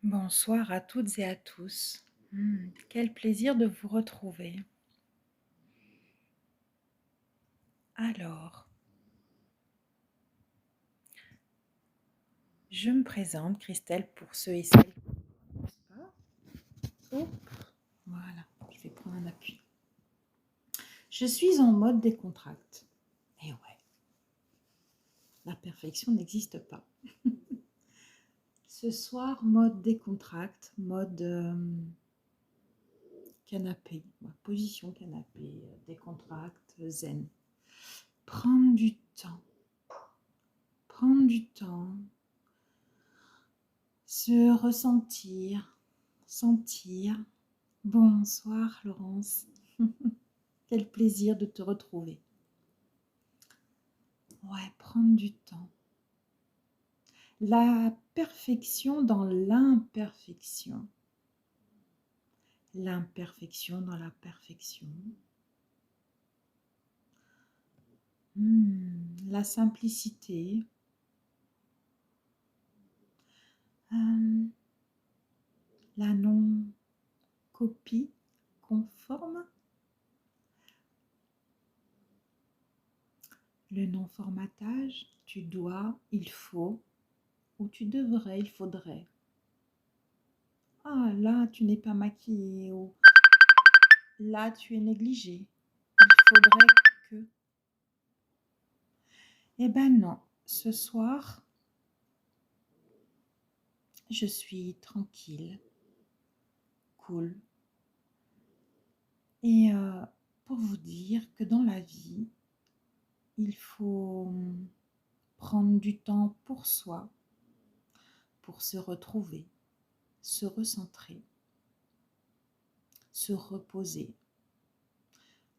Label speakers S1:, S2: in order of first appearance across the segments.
S1: Bonsoir à toutes et à tous. Quel plaisir de vous retrouver. Alors, je me présente, Christelle, pour ceux et celles qui ne connaissent pas. Hop, voilà, je vais prendre un appui. Je suis en mode décontracte. Et ouais, la perfection n'existe pas. Ce soir, mode décontracte, mode canapé, position canapé, décontracte, zen. Prendre du temps. Prendre du temps. Se ressentir, sentir. Bonsoir Laurence, quel plaisir de te retrouver. Ouais, prendre du temps. La perfection dans l'imperfection. L'imperfection dans la perfection. La simplicité. La non-copie conforme. Le non-formatage, tu dois, il faut, ou tu devrais, il faudrait. Ah, là, tu n'es pas maquillée, ou là, tu es négligée. Il faudrait que... Eh ben non, ce soir, je suis tranquille, cool. Et pour vous dire que dans la vie, il faut prendre du temps pour soi, pour se retrouver, se recentrer, se reposer,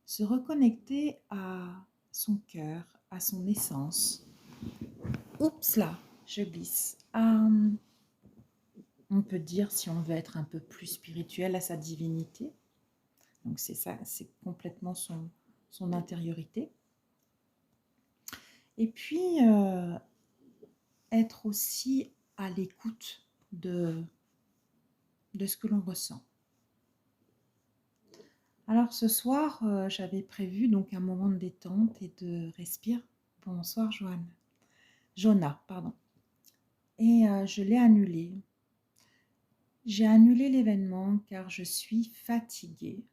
S1: se reconnecter à son cœur, à son essence. Oups là, je glisse. On peut dire, si on veut être un peu plus spirituel, à sa divinité. Donc c'est ça, c'est complètement son intériorité. Et puis, être aussi à l'écoute de ce que l'on ressent. Alors ce soir, j'avais prévu donc un moment de détente et de respire. Bonsoir Joanne. Jonah, pardon. Et je l'ai annulé. J'ai annulé l'événement car je suis fatiguée.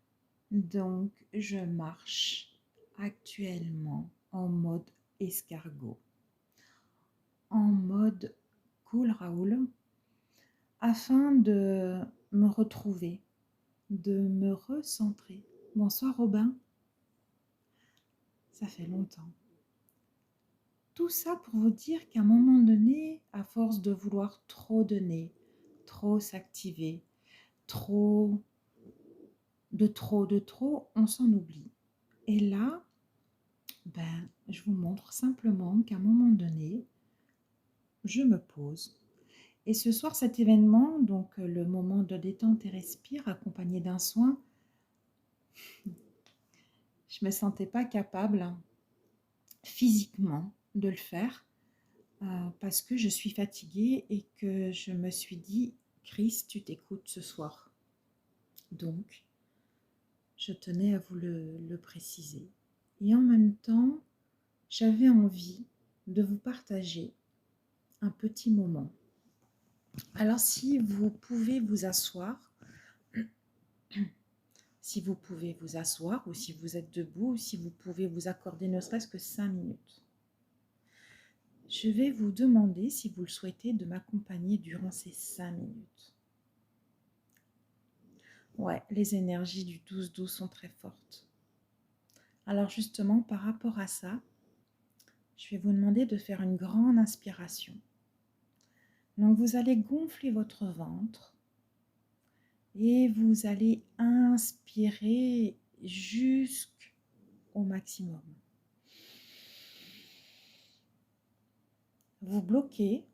S1: Donc je marche actuellement en mode escargot, en mode cool Raoul, afin de me retrouver, de me recentrer. Bonsoir Robin, ça fait longtemps. Tout ça pour vous dire qu'à un moment donné, à force de vouloir trop donner, trop s'activer, trop, on s'en oublie. Et là, je vous montre simplement qu'à un moment donné, je me pose. Et ce soir, cet événement, donc le moment de détente et respire, accompagné d'un soin, je ne me sentais pas capable physiquement de le faire parce que je suis fatiguée et que je me suis dit, Chris, tu t'écoutes ce soir. Donc, je tenais à vous le préciser. Et en même temps, j'avais envie de vous partager un petit moment. Alors, si vous pouvez vous asseoir, ou si vous êtes debout, ou si vous pouvez vous accorder ne serait-ce que 5 minutes. Je vais vous demander, si vous le souhaitez, de m'accompagner durant ces 5 minutes. Ouais, les énergies du 12-12 sont très fortes. Alors justement, par rapport à ça, je vais vous demander de faire une grande inspiration. Donc vous allez gonfler votre ventre et vous allez inspirer jusqu'au maximum. Vous bloquez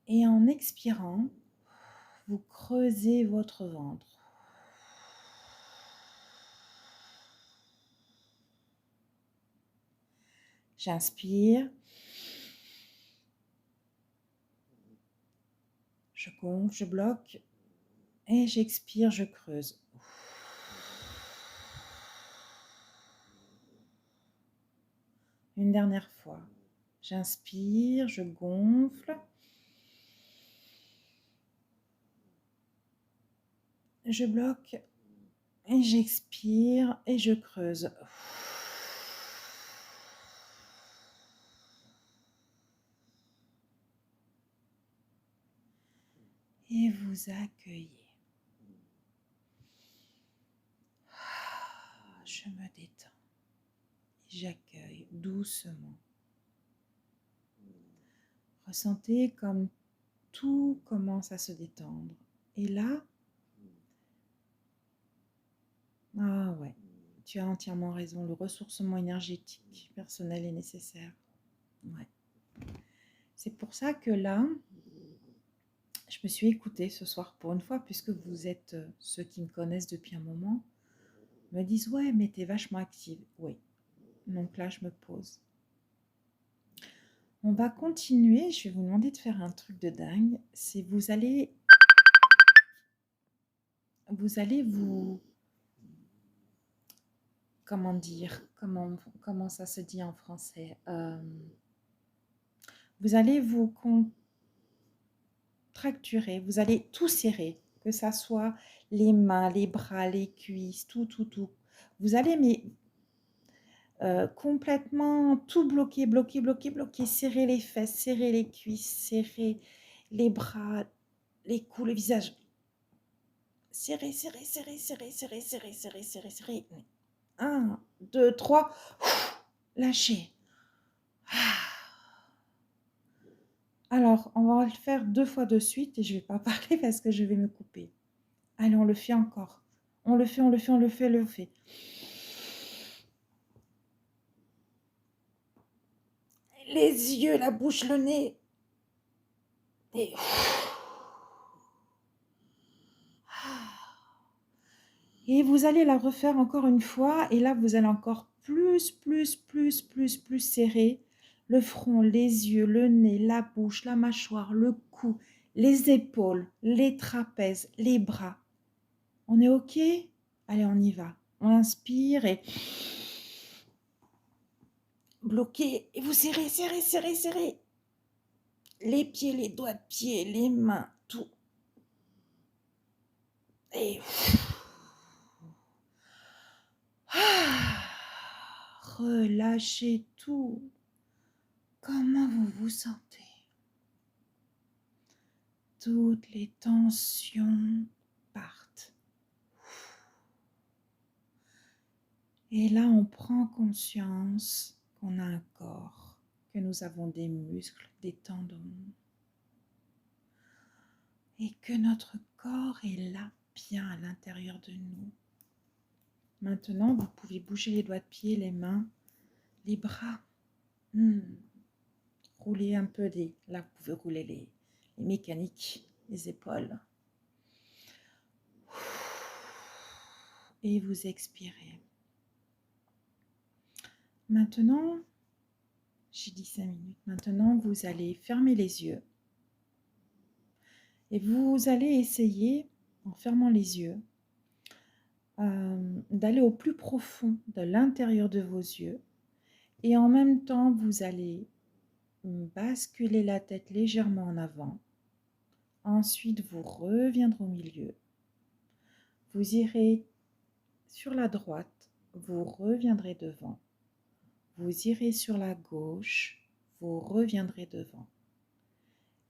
S1: et en expirant, vous creusez votre ventre. J'inspire. Je gonfle, je bloque et j'expire, je creuse. Une dernière fois. J'inspire, je gonfle. Je bloque et j'expire et je creuse. Et vous accueillez. Je me détends. J'accueille doucement. Ressentez comme tout commence à se détendre. Et là, ah ouais, tu as entièrement raison, le ressourcement énergétique personnel est nécessaire. Ouais. C'est pour ça que là, je me suis écoutée ce soir pour une fois, puisque vous êtes ceux qui me connaissent depuis un moment, me disent ouais, mais t'es vachement active. Oui. Donc là, je me pose. On va continuer. Je vais vous demander de faire un truc de dingue. C'est vous allez vous comment dire, comment ça se dit en français, vous allez vous contracturer, vous allez tout serrer, que ça soit les mains, les bras, les cuisses, tout. Vous allez complètement tout bloquer, serrer les fesses, serrer les cuisses, serrer les bras, les coups, le visage. Serrer. 1, 2, 3. Lâchez. Alors, on va le faire 2 fois de suite et je ne vais pas parler parce que je vais me couper. Allez, on le fait encore. On le fait. Les yeux, la bouche, le nez. Et vous allez la refaire encore une fois. Et là, vous allez encore plus serrer le front, les yeux, le nez, la bouche, la mâchoire, le cou, les épaules, les trapèzes, les bras. On est OK? Allez, on y va. On inspire et bloquez. Et vous serrez. Les pieds, les doigts de pied, les mains, tout. Et relâchez tout. Comment vous vous sentez? Toutes les tensions partent. Et là, on prend conscience qu'on a un corps, que nous avons des muscles, des tendons, et que notre corps est là, bien à l'intérieur de nous. Maintenant, vous pouvez bouger les doigts de pied, les mains, les bras. Roulez un peu là, vous pouvez rouler les mécaniques, les épaules. Et vous expirez. Maintenant, j'ai dit 5 minutes. Maintenant, vous allez fermer les yeux. Et vous allez essayer, en fermant les yeux, d'aller au plus profond de l'intérieur de vos yeux. Et en même temps, vous allez basculer la tête légèrement en avant. Ensuite, vous reviendrez au milieu. Vous irez sur la droite, vous reviendrez devant. Vous irez sur la gauche, vous reviendrez devant.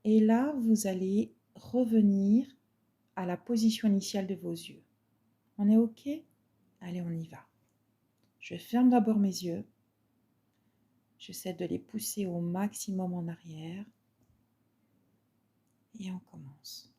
S1: Et là, vous allez revenir à la position initiale de vos yeux. On est OK? Allez, on y va. Je ferme d'abord mes yeux. J'essaie de les pousser au maximum en arrière. Et on commence.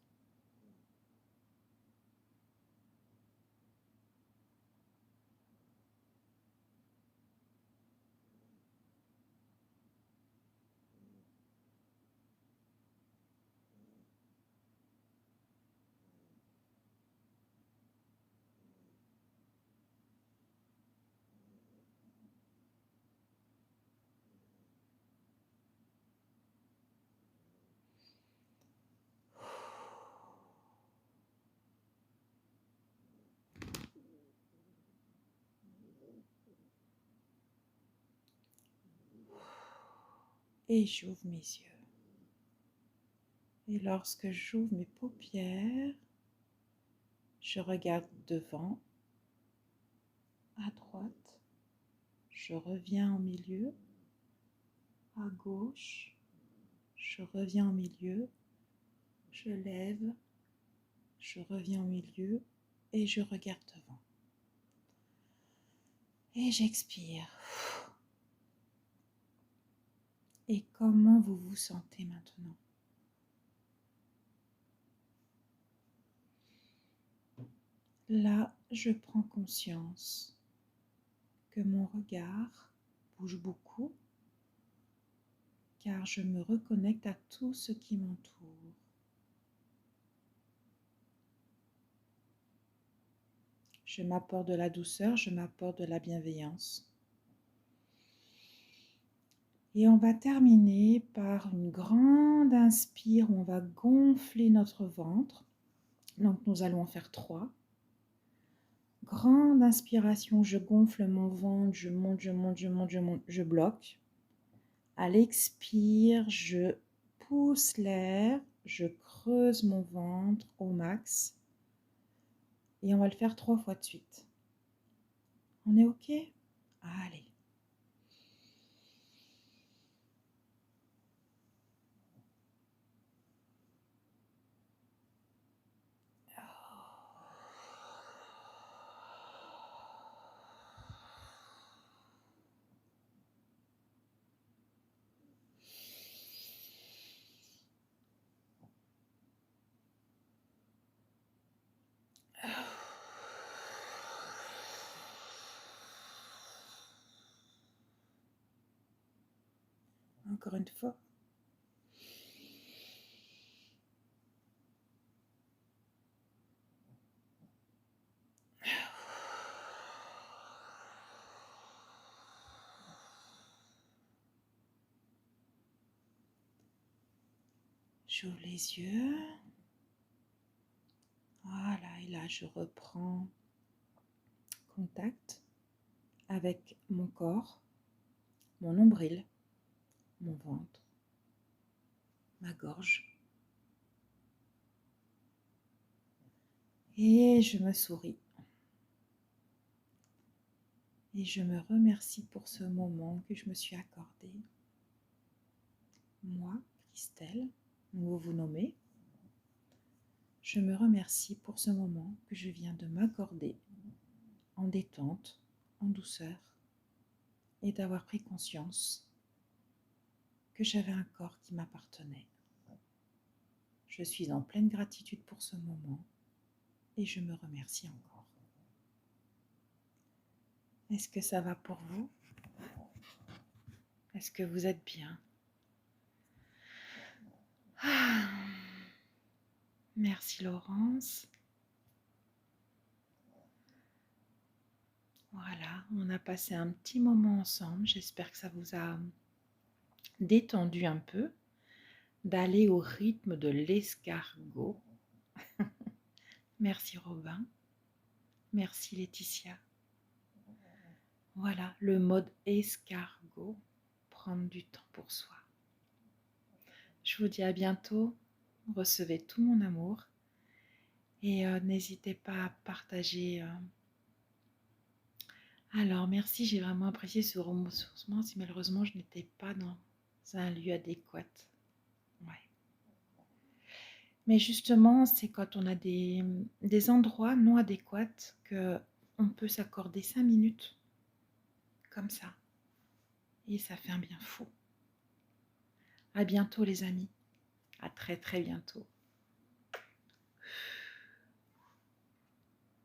S1: et j'ouvre mes yeux. Et lorsque j'ouvre mes paupières, je regarde devant, à droite, je reviens au milieu, à gauche, je reviens au milieu, je lève, je reviens au milieu et je regarde devant. Et j'expire. Et comment vous vous sentez maintenant? Là, je prends conscience que mon regard bouge beaucoup car je me reconnecte à tout ce qui m'entoure. Je m'apporte de la douceur, je m'apporte de la bienveillance. Et on va terminer par une grande inspire où on va gonfler notre ventre. Donc nous allons en faire 3. Grande inspiration, je gonfle mon ventre, je monte, je monte, je monte, je monte, je bloque. À l'expire, je pousse l'air, je creuse mon ventre au max. Et on va le faire 3 fois de suite. On est OK? Allez. Encore une fois. J'ouvre les yeux. Voilà, et là je reprends contact avec mon corps, mon nombril, mon ventre, ma gorge. Et je me souris. Et je me remercie pour ce moment que je me suis accordé. Moi, Christelle, vous vous nommez. Je me remercie pour ce moment que je viens de m'accorder en détente, en douceur, et d'avoir pris conscience que j'avais un corps qui m'appartenait. Je suis en pleine gratitude pour ce moment et je me remercie encore. Est-ce que ça va pour vous? Est-ce que vous êtes bien? Merci Laurence. Voilà, on a passé un petit moment ensemble. J'espère que ça vous a détendu un peu, d'aller au rythme de l'escargot. Merci Robin. Merci Laetitia. Voilà, le mode escargot, prendre du temps pour soi. Je vous dis à bientôt. Recevez tout mon amour. Et n'hésitez pas à partager. Alors, merci, j'ai vraiment apprécié ce ressourcement. Si malheureusement je n'étais pas dans un lieu adéquat. Ouais. Mais justement, c'est quand on a des endroits non adéquats qu'on peut s'accorder 5 minutes comme ça. Et ça fait un bien fou. À bientôt les amis. À très très bientôt.